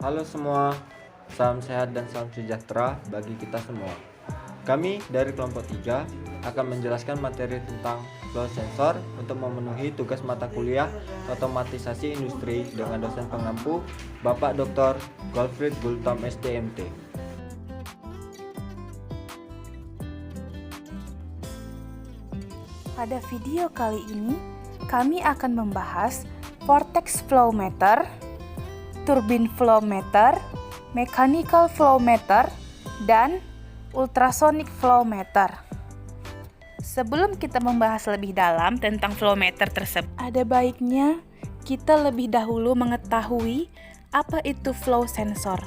Halo semua, salam sehat dan salam sejahtera bagi kita semua. Kami dari kelompok 3 akan menjelaskan materi tentang flow sensor untuk memenuhi tugas mata kuliah otomatisasi industri dengan dosen pengampu Bapak Dr. Gottfried Gultom STMT. Pada video kali ini, kami akan membahas vortex flow meter, turbine flow meter, mechanical flow meter, dan ultrasonic flow meter. Sebelum kita membahas lebih dalam tentang flow meter tersebut, ada baiknya kita lebih dahulu mengetahui apa itu flow sensor.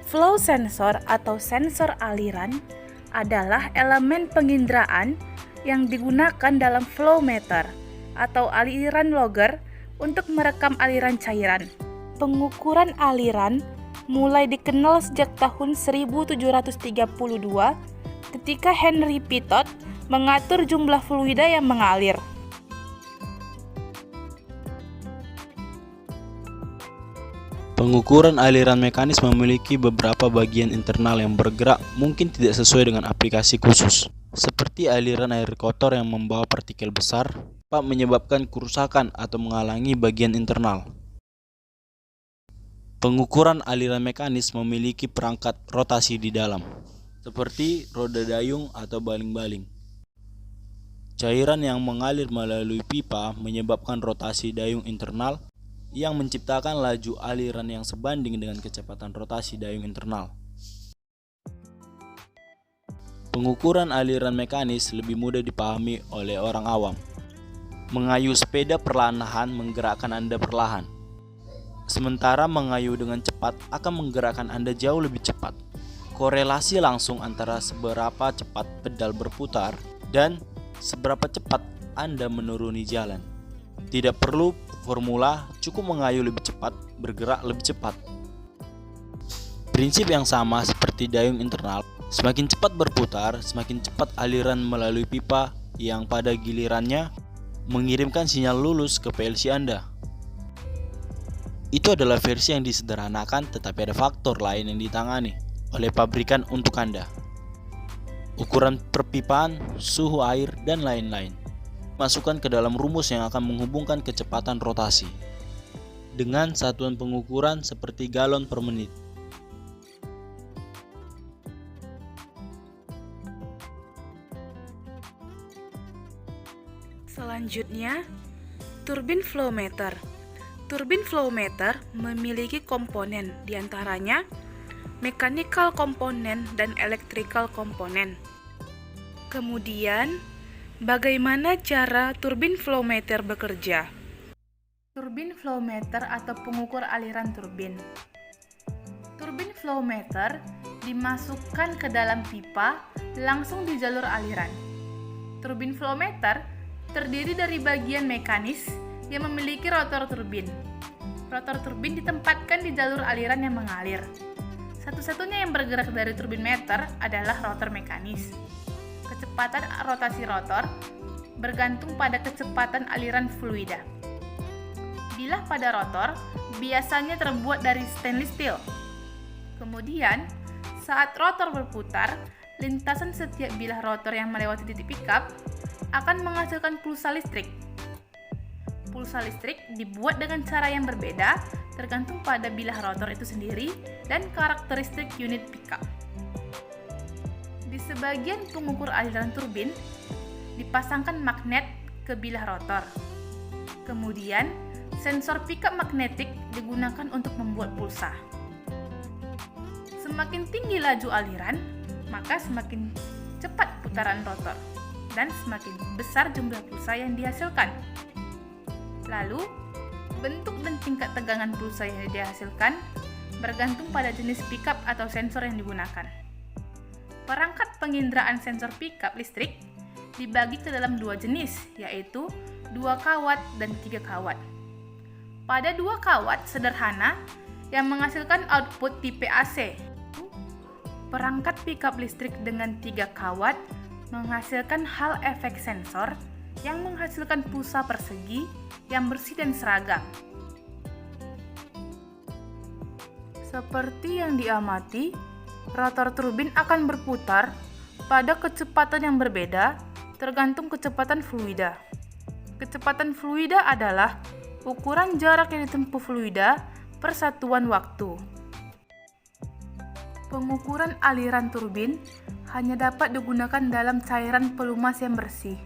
Flow sensor atau sensor aliran adalah elemen penginderaan yang digunakan dalam flow meter atau aliran logger untuk merekam aliran cairan. Pengukuran aliran mulai dikenal sejak tahun 1732 ketika Henry Pitot mengatur jumlah fluida yang mengalir. Pengukuran aliran mekanis memiliki beberapa bagian internal yang bergerak mungkin tidak sesuai dengan aplikasi khusus, seperti aliran air kotor yang membawa partikel besar, dapat menyebabkan kerusakan atau menghalangi bagian internal. Pengukuran aliran mekanis memiliki perangkat rotasi di dalam, seperti roda dayung atau baling-baling. Cairan yang mengalir melalui pipa menyebabkan rotasi dayung internal yang menciptakan laju aliran yang sebanding dengan kecepatan rotasi dayung internal. Pengukuran aliran mekanis lebih mudah dipahami oleh orang awam. Mengayuh sepeda perlahan menggerakkan Anda perlahan, sementara mengayuh dengan cepat akan menggerakkan Anda jauh lebih cepat. Korelasi langsung antara seberapa cepat pedal berputar dan seberapa cepat Anda menuruni jalan. Tidak perlu formula, cukup mengayuh lebih cepat, bergerak lebih cepat. Prinsip yang sama seperti dayung internal, semakin cepat berputar, semakin cepat aliran melalui pipa yang pada gilirannya mengirimkan sinyal lulus ke PLC Anda. Itu adalah versi yang disederhanakan, tetapi ada faktor lain yang ditangani oleh pabrikan untuk Anda. Ukuran perpipaan, suhu air, dan lain-lain. Masukkan ke dalam rumus yang akan menghubungkan kecepatan rotasi dengan satuan pengukuran seperti galon per menit. Selanjutnya, turbine flow meter. Turbine flow meter memiliki komponen, diantaranya mechanical komponen dan electrical komponen. Kemudian, bagaimana cara turbine flow meter bekerja? Turbine flow meter atau pengukur aliran turbin. Turbine flow meter dimasukkan ke dalam pipa langsung di jalur aliran. Turbine flow meter terdiri dari bagian mekanis yang memiliki rotor turbin. Rotor turbin ditempatkan di jalur aliran yang mengalir. Satu-satunya yang bergerak dari turbin meter adalah rotor mekanis. Kecepatan rotasi rotor bergantung pada kecepatan aliran fluida. Bilah pada rotor biasanya terbuat dari stainless steel. Kemudian, saat rotor berputar, lintasan setiap bilah rotor yang melewati titik pickup akan menghasilkan pulsa listrik. Pulsa listrik dibuat dengan cara yang berbeda tergantung pada bilah rotor itu sendiri dan karakteristik unit pickup. Di sebagian pengukur aliran turbin, dipasangkan magnet ke bilah rotor. Kemudian, sensor pickup magnetik digunakan untuk membuat pulsa. Semakin tinggi laju aliran, maka semakin cepat putaran rotor dan semakin besar jumlah pulsa yang dihasilkan. Lalu, bentuk dan tingkat tegangan pulsa yang dihasilkan bergantung pada jenis pickup atau sensor yang digunakan. Perangkat penginderaan sensor pickup listrik dibagi ke dalam dua jenis, yaitu 2 kawat dan 3 kawat. Pada 2 kawat sederhana yang menghasilkan output tipe AC, perangkat pickup listrik dengan 3 kawat menghasilkan hal efek sensor yang menghasilkan pulsa persegi yang bersih dan seragam. Seperti yang diamati, rotor turbin akan berputar pada kecepatan yang berbeda tergantung kecepatan fluida. Kecepatan fluida adalah ukuran jarak yang ditempuh fluida per satuan waktu. Pengukuran aliran turbin hanya dapat digunakan dalam cairan pelumas yang bersih,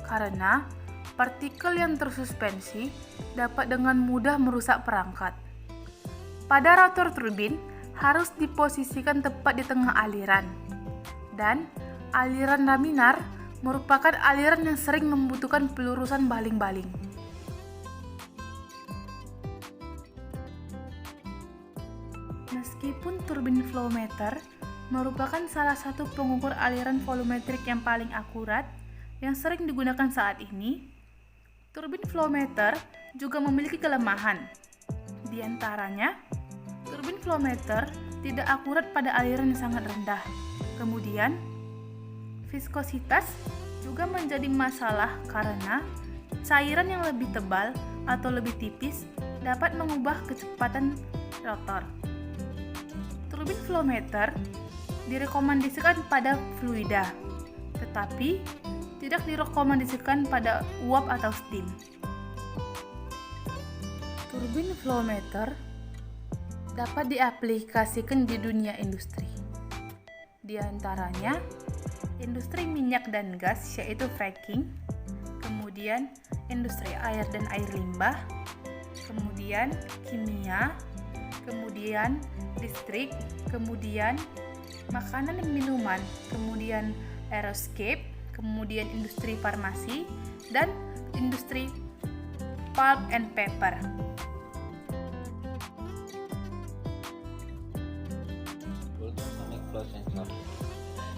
karena partikel yang tersuspensi dapat dengan mudah merusak perangkat. Pada rotor turbin harus diposisikan tepat di tengah aliran, dan aliran laminar merupakan aliran yang sering membutuhkan pelurusan baling-baling. Meskipun turbin flow meter merupakan salah satu pengukur aliran volumetrik yang paling akurat yang sering digunakan saat ini, turbin flow meter juga memiliki kelemahan. Di antaranya, turbin flow meter tidak akurat pada aliran yang sangat rendah. Kemudian, viskositas juga menjadi masalah karena cairan yang lebih tebal atau lebih tipis dapat mengubah kecepatan rotor. Turbin flow meter direkomendasikan pada fluida, tetapi tidak direkomendasikan pada uap atau steam. Turbin flow meter dapat diaplikasikan di dunia industri. Di antaranya, industri minyak dan gas yaitu fracking, kemudian industri air dan air limbah, kemudian kimia, kemudian listrik, kemudian makanan dan minuman, kemudian aeroscape, kemudian industri farmasi, dan industri pulp and paper. Ultrasonic flow sensor.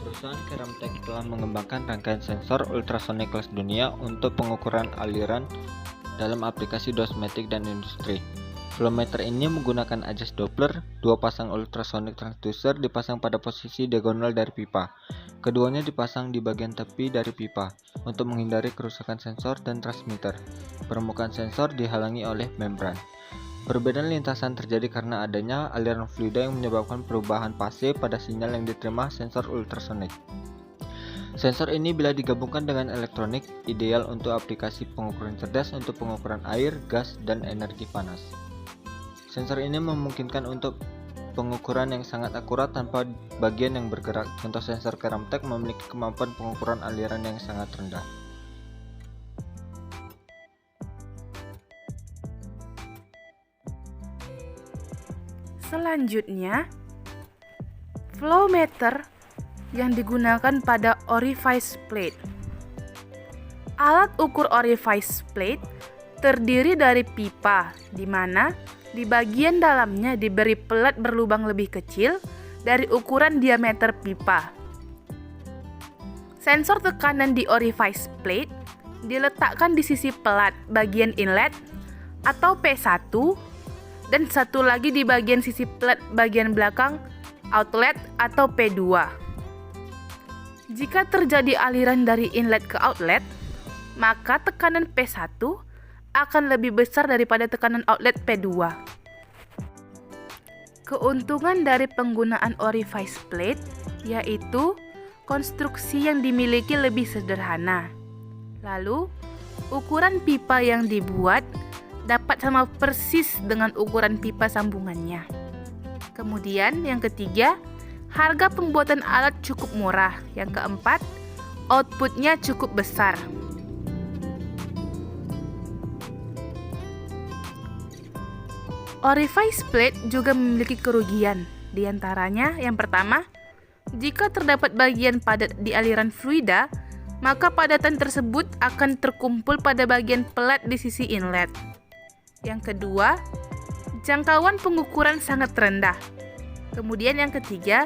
Perusahaan Keramtek telah mengembangkan rangkaian sensor ultrasonic kelas dunia untuk pengukuran aliran dalam aplikasi dosmetik dan industri. Flowmeter ini menggunakan ajas Doppler, dua pasang ultrasonic transducer dipasang pada posisi diagonal dari pipa. Keduanya dipasang di bagian tepi dari pipa untuk menghindari kerusakan sensor dan transmitter. Permukaan sensor dihalangi oleh membran. Perbedaan lintasan terjadi karena adanya aliran fluida yang menyebabkan perubahan fase pada sinyal yang diterima sensor ultrasonik. Sensor ini bila digabungkan dengan elektronik, ideal untuk aplikasi pengukuran cerdas untuk pengukuran air, gas, dan energi panas. Sensor ini memungkinkan untuk pengukuran yang sangat akurat tanpa bagian yang bergerak. Contoh sensor Keramtek memiliki kemampuan pengukuran aliran yang sangat rendah. Selanjutnya, flow meter yang digunakan pada orifice plate. Alat ukur orifice plate terdiri dari pipa, di mana di bagian dalamnya diberi pelat berlubang lebih kecil dari ukuran diameter pipa. Sensor tekanan di orifice plate diletakkan di sisi pelat bagian inlet atau P1 dan satu lagi di bagian sisi pelat bagian belakang outlet atau P2. Jika terjadi aliran dari inlet ke outlet, maka tekanan P1 akan lebih besar daripada tekanan outlet P2. Keuntungan dari penggunaan orifice plate yaitu konstruksi yang dimiliki lebih sederhana. Lalu, ukuran pipa yang dibuat dapat sama persis dengan ukuran pipa sambungannya. Kemudian yang ketiga, harga pembuatan alat cukup murah. Yang keempat, outputnya cukup besar. Orifice plate juga memiliki kerugian. Di antaranya, yang pertama, jika terdapat bagian padat di aliran fluida, maka padatan tersebut akan terkumpul pada bagian pelat di sisi inlet. Yang kedua, jangkauan pengukuran sangat rendah. Kemudian yang ketiga,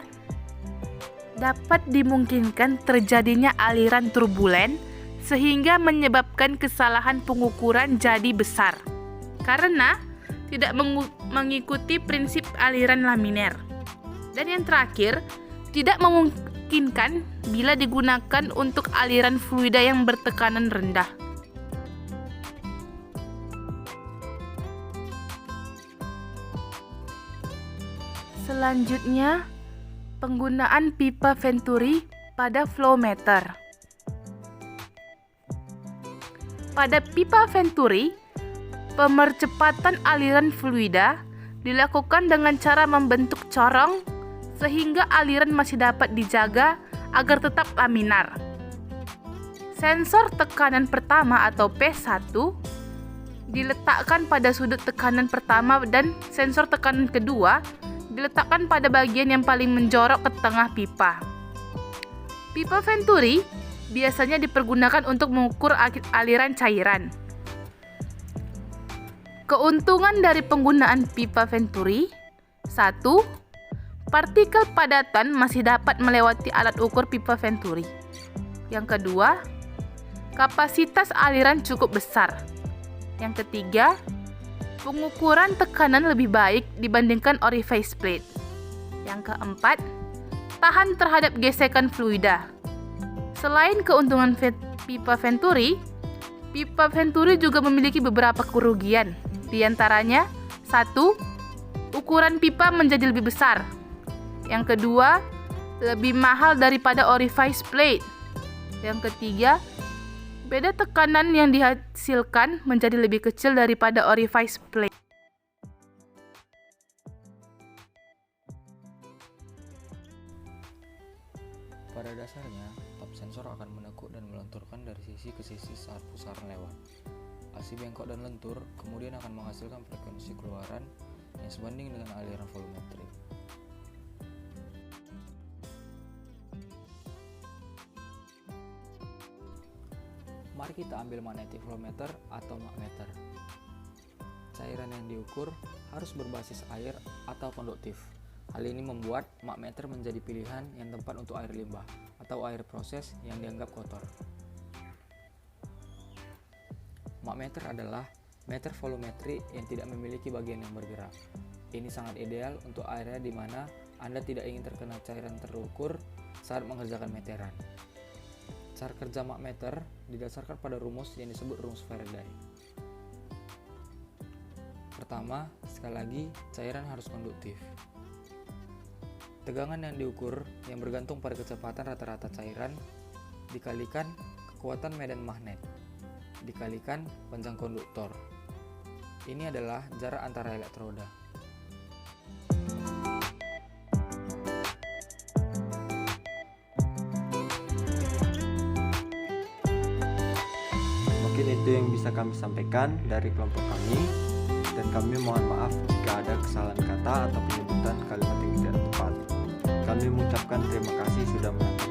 dapat dimungkinkan terjadinya aliran turbulen sehingga menyebabkan kesalahan pengukuran jadi besar karena tidak mengikuti prinsip aliran laminer. Dan yang terakhir, tidak memungkinkan bila digunakan untuk aliran fluida yang bertekanan rendah. Selanjutnya, penggunaan pipa Venturi pada flow meter. Pada pipa Venturi, pemercepatan aliran fluida dilakukan dengan cara membentuk corong sehingga aliran masih dapat dijaga agar tetap laminar. Sensor tekanan pertama atau P1 diletakkan pada sudut tekanan pertama dan sensor tekanan kedua diletakkan pada bagian yang paling menjorok ke tengah pipa. Pipa Venturi biasanya dipergunakan untuk mengukur aliran cairan. Keuntungan dari penggunaan pipa Venturi: 1. Partikel padatan masih dapat melewati alat ukur pipa Venturi. Yang kedua, kapasitas aliran cukup besar. Yang ketiga, pengukuran tekanan lebih baik dibandingkan orifice plate. Yang keempat, tahan terhadap gesekan fluida. Selain keuntungan pipa Venturi juga memiliki beberapa kerugian. Di antaranya, 1. Ukuran pipa menjadi lebih besar. Yang kedua, lebih mahal daripada orifice plate. Yang ketiga, beda tekanan yang dihasilkan menjadi lebih kecil daripada orifice plate. Pada dasarnya, top sensor akan menekuk dan melenturkan dari sisi ke sisi saat pusaran lewat. Asi bengkok dan lentur kemudian akan menghasilkan frekuensi keluaran yang sebanding dengan aliran volumetri. Mari kita ambil magnetic flow meter atau magmeter. Cairan yang diukur harus berbasis air atau konduktif. Hal ini membuat magmeter menjadi pilihan yang tepat untuk air limbah atau air proses yang dianggap kotor. Magmeter adalah meter volumetri yang tidak memiliki bagian yang bergerak. Ini sangat ideal untuk area di mana Anda tidak ingin terkena cairan terukur saat mengerjakan meteran. Cara kerja magmeter didasarkan pada rumus yang disebut rumus Faraday. Pertama, sekali lagi, cairan harus konduktif. Tegangan yang diukur yang bergantung pada kecepatan rata-rata cairan dikalikan kekuatan medan magnet dikalikan panjang konduktor. Ini adalah jarak antara elektroda. Mungkin itu yang bisa kami sampaikan dari kelompok kami, dan kami mohon maaf jika ada kesalahan kata atau penyebutan kalimat yang tidak tepat. Kami mengucapkan terima kasih sudah menonton